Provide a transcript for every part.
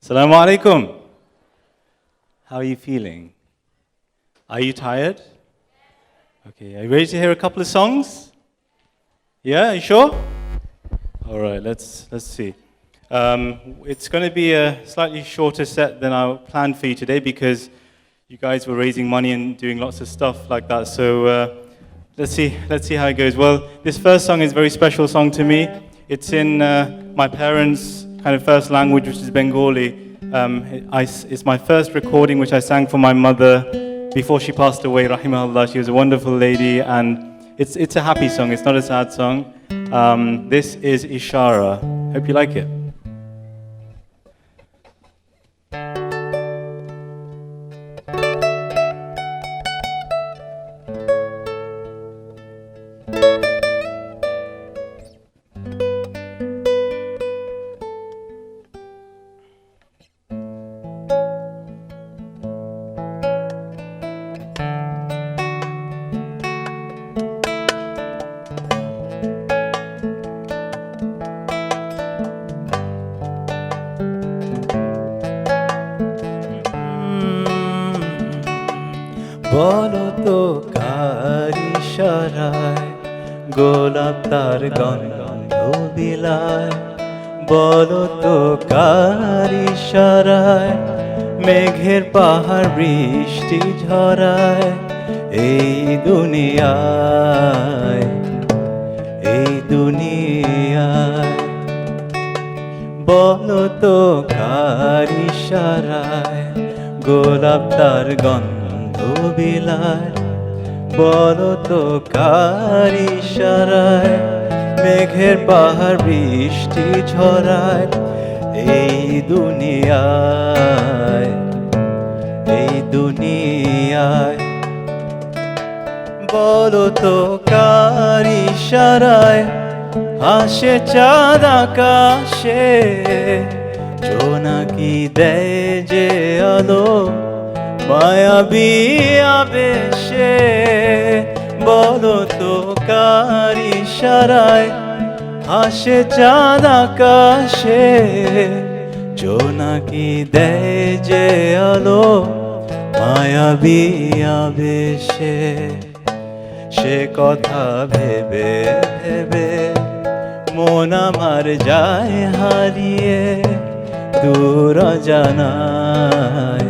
Assalamu alaikum. How are you feeling? Are you tired? Okay, are you ready to hear a couple of songs? Yeah, are you sure? All right, let's see. It's going to be a slightly shorter set than I planned for you today because you guys were raising money and doing lots of stuff like that. So let's see how it goes. Well, this first song is a very special song to me. It's in my parents' kind of first language, which is Bengali. It's my first recording, which I sang for my mother before she passed away, rahimahullah. She was a wonderful lady, and it's a happy song. It's not a sad song. This is Ishara. Hope you like it. বলো তো কার ইশারায় গোলাপ তার গন্ধ বিলায় বলো তো কার ইশারায় মেঘের পাহাড় বৃষ্টি ঝরায় এই দুনিয়ায় বলো তো কার ইশারায় গোলাপ তার গন্ধ বিলায় বলো তো কার ইশারায় মেঘের পাহাড় বৃষ্টি ঝরায় এই দুনিয়ায় বলো তো কার ইশারায় হাসে চাঁদ আকাশে জোনাকি দেয় যে আলো মায়াবী আবেশে বলো তো কার ইশারায় হাসে চাঁদ আকাশে জোনাকি দেয় যে আলো মায়াবী আবেশে সে কথা ভেবে ভেবে মন আমার যায় হারিয়ে দূর জানায়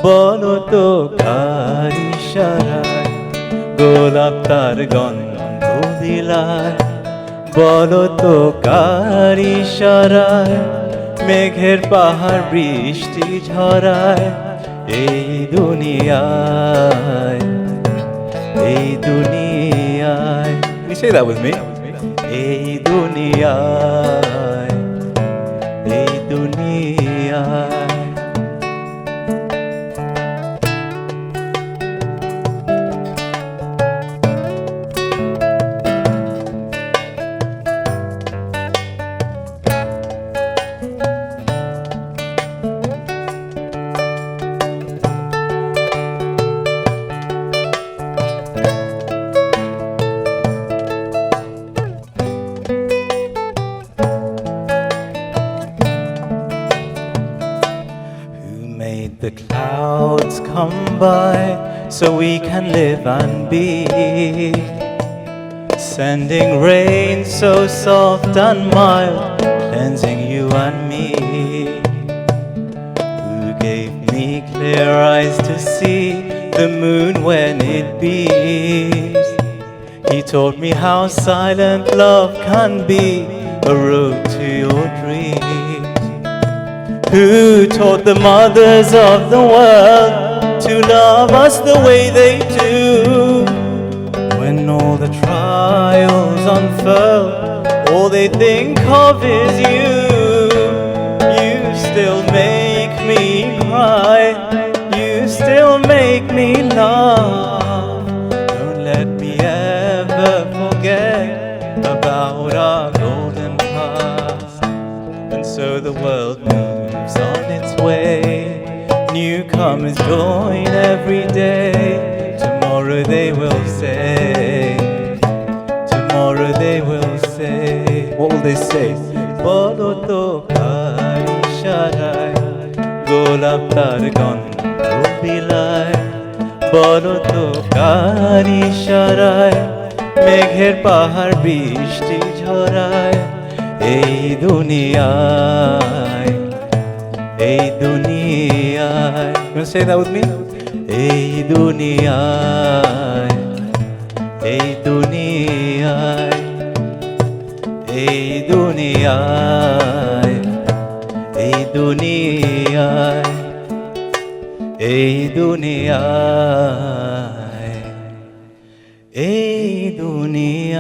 বলো তো কার ইশারায় গোলাপ তার গন্ধ বিলায় বলো তো কার ইশারায় মেঘের পাহাড় বৃষ্টি ঝরায় এই দুনিয়ায় Can you say that with me? এই দুনিয়ায় The clouds come by so we can live and be, sending rain so soft and mild, cleansing you and me. gave me clear eyes to see the moon when it beams. He taught me how silent love can be, a road to your dreams. Who taught the mothers of the world to love us the way they do? When all the trials unfurl, all they think of is you. You still make me cry, you still make me laugh. Don't let me ever forget about our golden past. And so the world moves on its way, newcomers join every day. Tomorrow they will say, tomorrow they will say, what will they say? Bolo to kari sharai, golap tar gandho bilai. Bolo to kari sharai, মেঘের পাহাড় বৃষ্টি ঝরায়। এই দুনিয়ায়, এই দুনিয়ায়, you want to say that with me? এই দুনিয়ায়, এই দুনিয়ায়, এই দুনিয়ায়, এই দুনিয়ায়, এই দুনিয়ায়, এই দুনিয়ায়।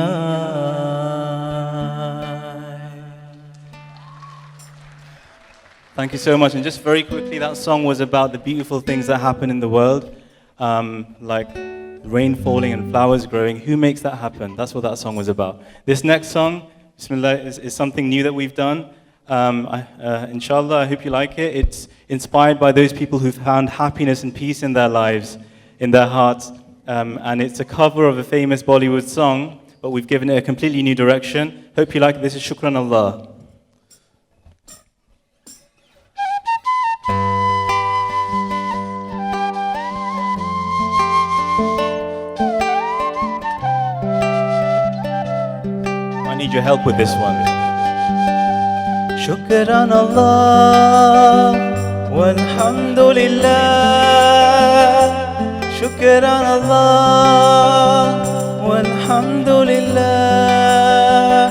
Thank you so much. And just very quickly, that song was about the beautiful things that happen in the world, like rain falling and flowers growing. Who makes that happen? That's what that song was about. This next song, Bismillah, is something new that we've done. Inshallah, I hope you like it. It's inspired by those people who've found happiness and peace in their lives, in their hearts. And it's a cover of a famous Bollywood song, but we've given it a completely new direction. Hope you like it. This is Shukran Allah. I need your help with this one. Shukran Allah walhamdulillah. Shukran Allah walhamdulillah.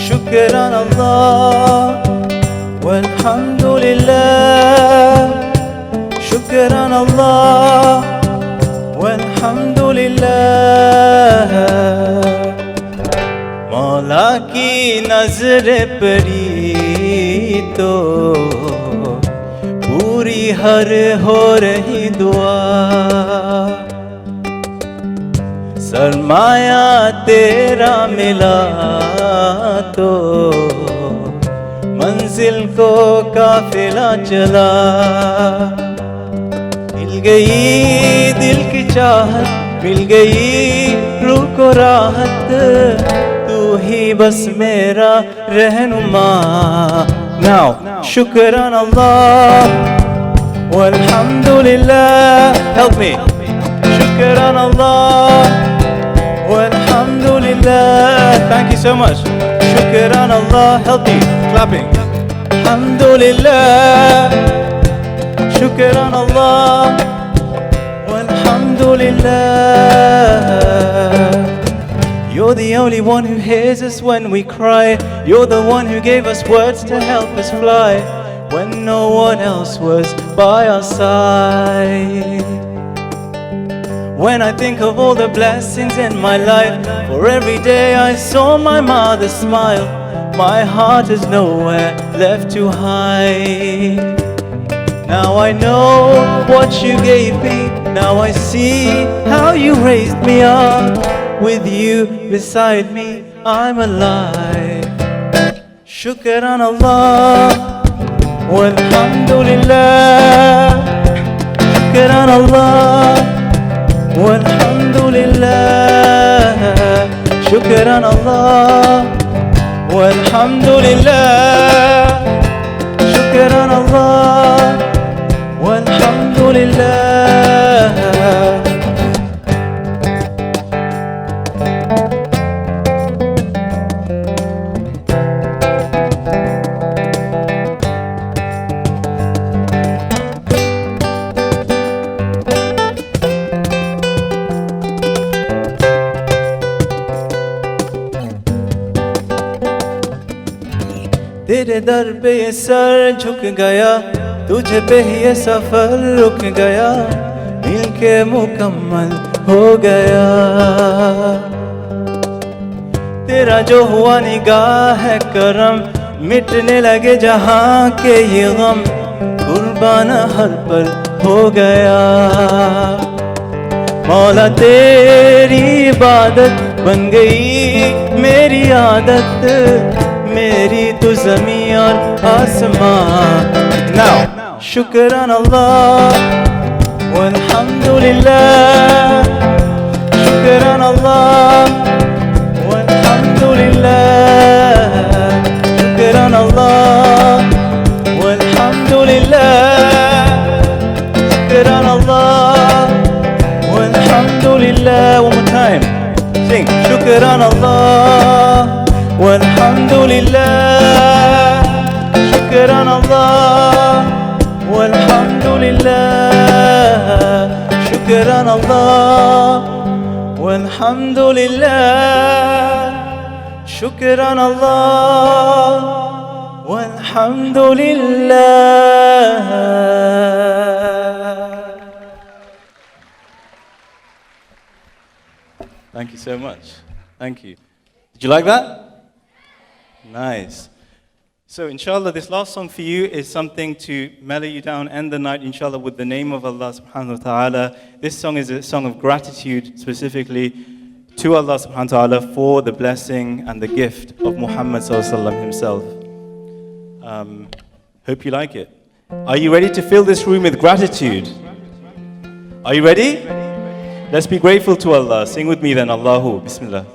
Shukran Allah walhamdulillah. Shukran Allah walhamdulillah. मौला की नजर परी तो पूरी हर हो रही दुआ। सरमाया तेरा मिला तो मंजिल को काफिला चला। मिल गई दिल की चाहत, मिल गई रूह को राहत, तू ही बस मेरा रहनुमा। Now, shukran Allah walhamdulillah. Help me. Shukran Allah walhamdulillah. Thank you so much. Shukran Allah. Help me. Clapping. Alhamdulillah. Shukran Allah walhamdulillah. You're the only one who hears us when we cry. You're the one who gave us words to help us fly when no one else was by our side. When I think of all the blessings in my life, for every day I saw my mother smile, my heart is nowhere left to hide. Now I know what you gave me, now I see how you raised me up. With you beside me, I'm alive. Shukran Allah walhamdulillah. Shukran Allah walhamdulillah. Shukran Allah walhamdulillah. Shukran Allah walhamdulillah. तेरे दर पे ये sir झुक गया, तुझे पे ही ये सफर रुक गया, मिल के मुकम्मल हो गया। तेरा जो हुआ निगाह है करम, मिटने लगे जहां के ये गम, कुर्बान हर पल हो गया। मौला तेरी इबादत बन गई मेरी आदत, मेरी तो ज़मीं और आसमान। Now शुक्रान Allah वल्हम्दुलिल्लाह, शुक्रान Allah वल्हम्दुलिल्लाह, शुक्रान Allah वल्हम्दुलिल्लाह, शुक्रान Allah वल्हम्दुलिल्लाह। One more time, sing. शुक्रान Allah वल्हम्दुलिल्लाह, शुक्रान Allah वल्हम्दुलिल्लाह, शुक्रान Allah वल्हम्दुलिल्लाह, शुक्रान Allah वल्हम्दुलिल्लाह। Thank you so much. Thank you. Did you like that? Nice. So inshallah, this last song for you is something to mellow you down, end the night, inshallah, with the name of Allah subhanahu wa ta'ala. This song is a song of gratitude specifically to Allah subhanahu wa ta'ala for the blessing and the gift of Muhammad sallallahu alaihi wasallam himself. Hope you like it. Are you ready to fill this room with gratitude? Are you ready? Let's be grateful to Allah. Sing with me then, Allahu, Bismillah.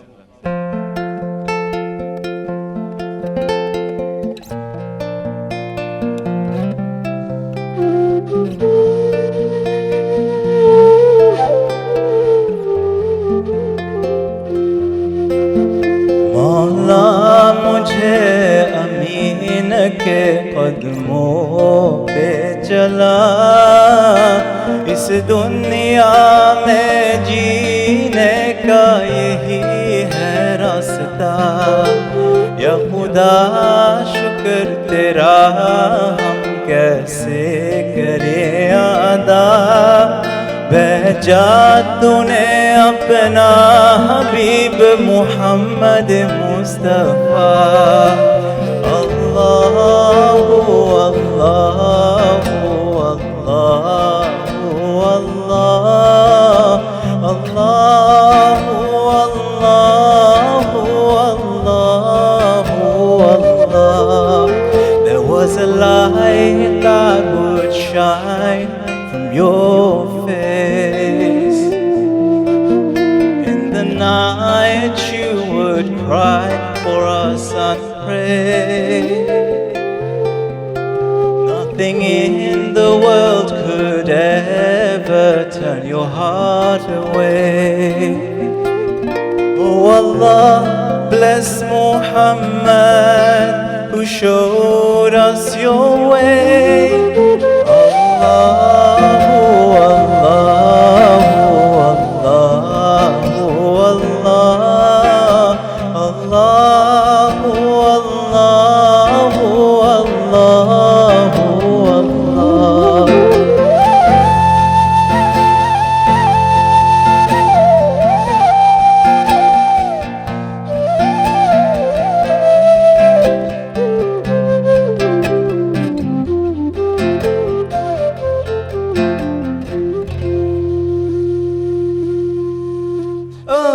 के कदमों पे चला, इस दुनिया में जीने का यही है रास्ता। या खुदा शुक्र तेरा हम कैसे करें अदा, भेजा तूने अपना हबीब Mohammad Mustafa. Allahu, Allahu, Allahu, Allah, Allahu, Allahu, Allahu, Allah. There was a light that would shine from your face. In the night you would cry for us and pray. Nothing in the world could ever turn your heart away. Oh Allah, bless Muhammad who showed us your way. Allahu, Allahu, Allahu, Allah, Allahu, Allahu, Allahu, Allah.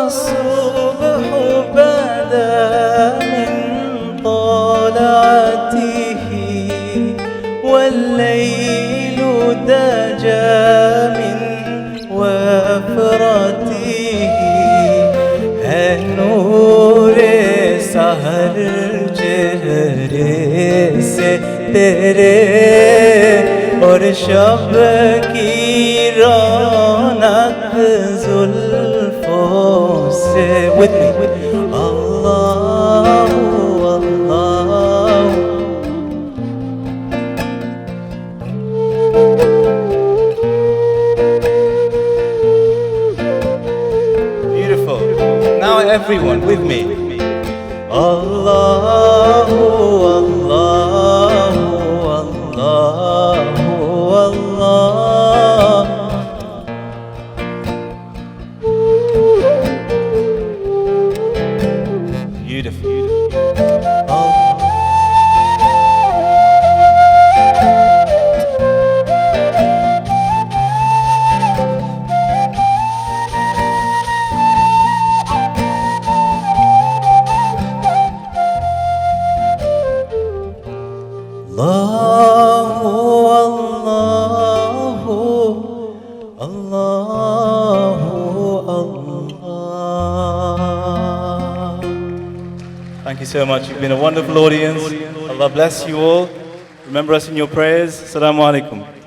الصبح بدا من طلعته والليل دجى من وفرته है नूर सहर चेहरे से तेरे और शब की रौनक जुल्फों से। With me, Allahu, Allahu. Beautiful. Now everyone with me. Allahu, Allah. so much. You've been a wonderful audience. Allah bless you all. Remember us in your prayers. Assalamu alaikum.